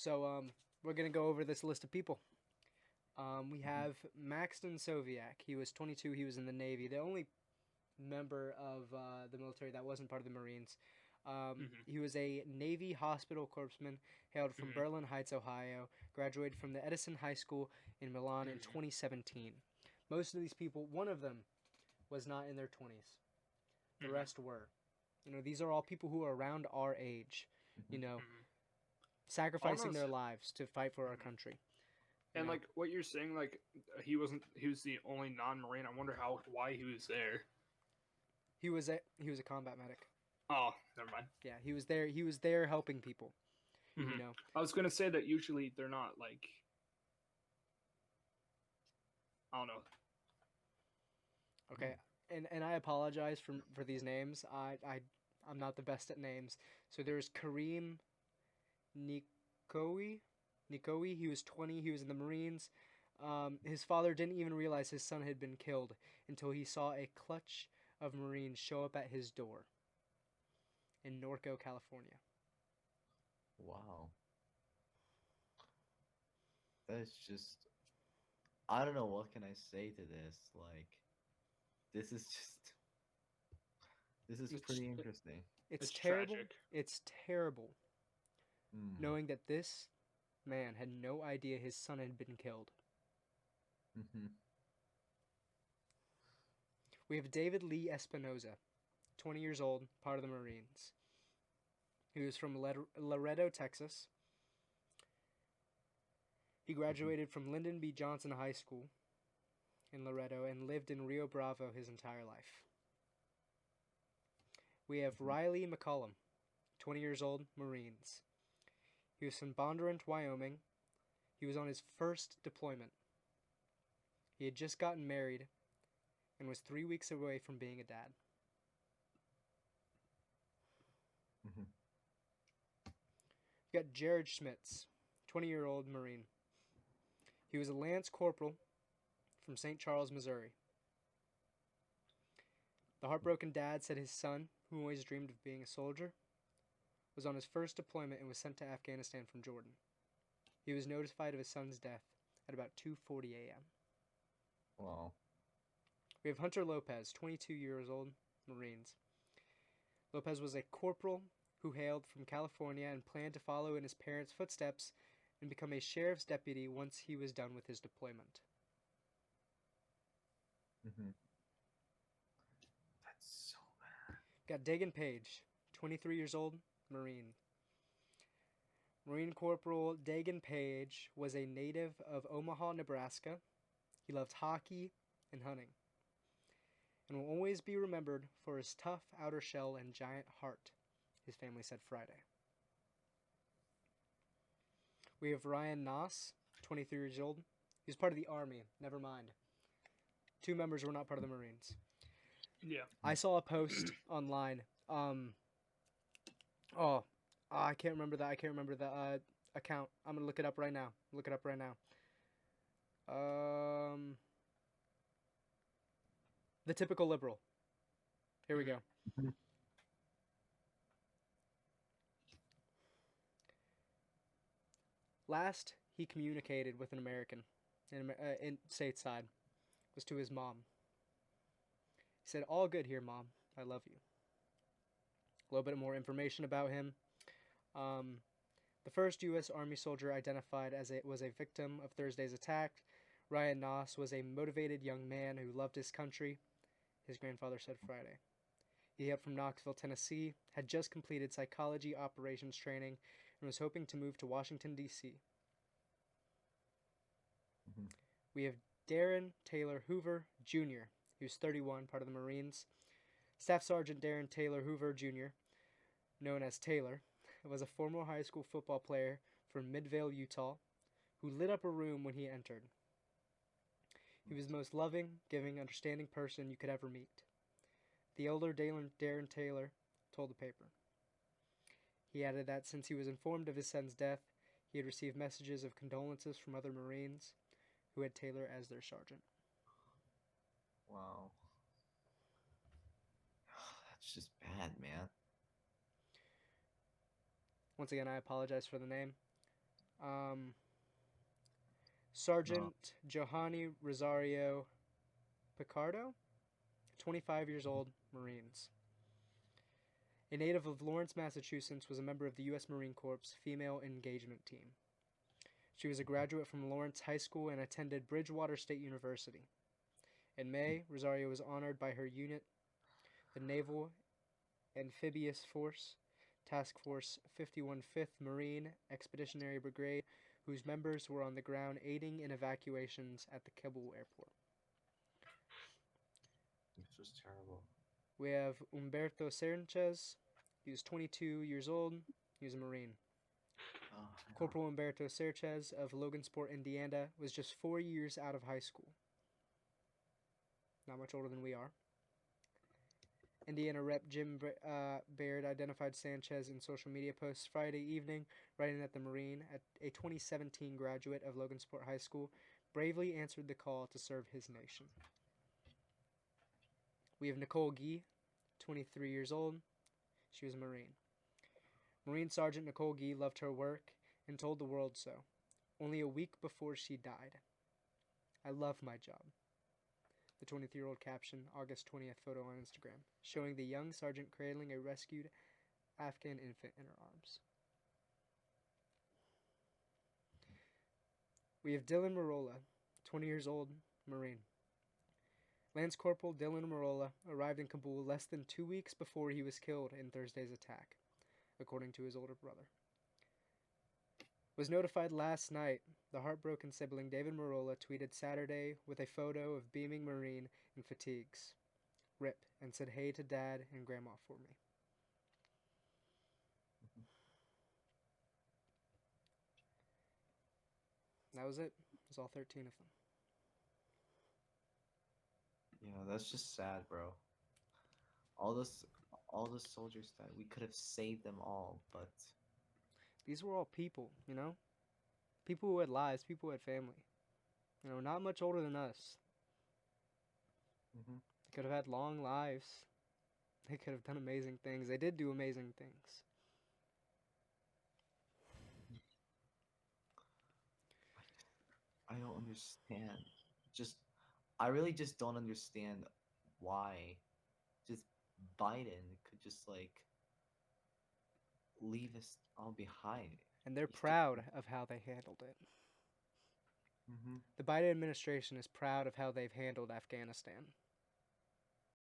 So we're gonna go over this list of people. We Mhm. have Maxton Soviak. He was 22. He was in the Navy. The only member of the military that wasn't part of the Marines. Mhm. He was a Navy hospital corpsman, hailed from Mhm. Berlin Heights, Ohio. Graduated from the Edison High School in Milan in Mhm. 2017. Most of these people, one of them was not in their 20s. The Mhm. rest were. These are all people who are around our age. You Mhm. know, Mhm. sacrificing their Almost. lives to fight for our Mhm. country. You And know, like what you're saying, like he wasn't. He was the only non-marine. I wonder why he was there. he was a combat medic. Oh, never mind. Yeah, he was there. He was there helping people. You Hmm. know. I was gonna say that usually they're not like, I don't know. Okay, and I apologize for these names. I'm not the best at names. So there's Kareem Nikoui. Nikoui. He was 20. He was in the Marines. His father didn't even realize his son had been killed until he saw a clutch of Marines show up at his door in Norco, California. Wow. That's just I don't know what can I say to this. Like this is just this is It's pretty interesting. It's it's terrible. tragic. It's terrible Mm. knowing that this man had no idea his son had been killed. Mm-hmm. We have David Lee Espinoza, 20 years old, part of the Marines. He was from Laredo, Texas. He Mm-hmm. graduated from Lyndon B. Johnson High School in Laredo and lived in Rio Bravo his entire life. We have Mm-hmm. Rylee McCollum, 20 years old, Marines. He was from Bondurant, Wyoming. He was on his first deployment. He had just gotten married and was 3 weeks away from being a dad. Mm-hmm. We got Jared Schmitz, 20-year-old Marine. He was a Lance Corporal from St. Charles, Missouri. The heartbroken dad said his son, who always dreamed of being a soldier, was on his first deployment and was sent to Afghanistan from Jordan. He was notified of his son's death at about 2:40 a.m. Wow. We have Hunter Lopez, 22 years old, Marines. Lopez was a corporal who hailed from California and planned to follow in his parents' footsteps and become a sheriff's deputy once he was done with his deployment. Mm-hmm. That's so bad. Got Daegan Page, 23 years old, Marine. Marine Corporal Daegan Page was a native of Omaha, Nebraska. He loved hockey and hunting, and will always be remembered for his tough outer shell and giant heart, his family said Friday. We have Ryan Nass, 23 years old. He was part of the Army. Never mind. Two members were not part of the Marines. Yeah. I saw a post online. Oh, I can't remember that. I can't remember the account. I'm gonna look it up right now. Look it up right now. Um, the typical liberal. Here we Hmm. go. Mm-hmm. Last he communicated with an American in stateside was to his mom. He said, "All good here, mom. I love you." A little bit more information about him. Um, the first U.S. Army soldier identified as was a victim of Thursday's attack. Ryan Nass was a motivated young man who loved his country, his grandfather said Friday. He hailed from Knoxville, Tennessee, had just completed psychology operations training, and was hoping to move to Washington, D.C. Mm-hmm. We have Darren Taylor Hoover Jr., who's 31, part of the Marines. Staff Sergeant Darren Taylor Hoover Jr., known as Taylor, was a former high school football player from Midvale, Utah, who lit up a room when he entered. He was the most loving, giving, understanding person you could ever meet. The elder Darren Taylor told the paper. He added that since he was informed of his son's death, he had received messages of condolences from other Marines who had Taylor as their sergeant. Wow. That's just bad, man. Once again, I apologize for the name. Sergeant Johanny Rosario Picardo, 25 years old, Marines. A native of Lawrence, Massachusetts, was a member of the U.S. Marine Corps Female Engagement Team. She was a graduate from Lawrence High School and attended Bridgewater State University. In May, Rosario was honored by her unit, the Naval Amphibious Force, Task Force 51 5th Marine Expeditionary Brigade, whose members were on the ground aiding in evacuations at the Kabul airport. This was terrible. We have Umberto Sanchez. He was 22 years old. He was a Marine. Oh, no. Corporal Umberto Sanchez of Logansport, Indiana, was just 4 years out of high school. Not much older than we are. Indiana Rep. Jim Baird identified Sanchez in social media posts Friday evening, writing that the Marine, a 2017 graduate of Logansport High School, bravely answered the call to serve his nation. We have Nicole Gee, 23 years old. She was a Marine. Marine Sergeant Nicole Gee loved her work and told the world so, only a week before she died. I love my job. The 23-year-old caption, August 20th photo on Instagram, showing the young sergeant cradling a rescued Afghan infant in her arms. We have Dylan Marola, 20 years old, Marine. Lance Corporal Dylan Merola arrived in Kabul less than 2 weeks before he was killed in Thursday's attack, according to his older brother. Was notified last night, the heartbroken sibling David Merola tweeted Saturday with a photo of beaming Marine in fatigues. RIP, and said hey to Dad and Grandma for me. That was it. It was all 13 of them. Yeah, that's just sad, bro. All the soldiers that we could have saved them all, but These were all people, you know? People who had lives, people who had family. You know, not much older than us. Mhm. They could have had long lives. They could have done amazing things. They did do amazing things. I don't understand. I really just don't understand why just Biden could just like leave us all behind. And they're He's proud of how they handled it. Mm-hmm. The Biden administration is proud of how they've handled Afghanistan.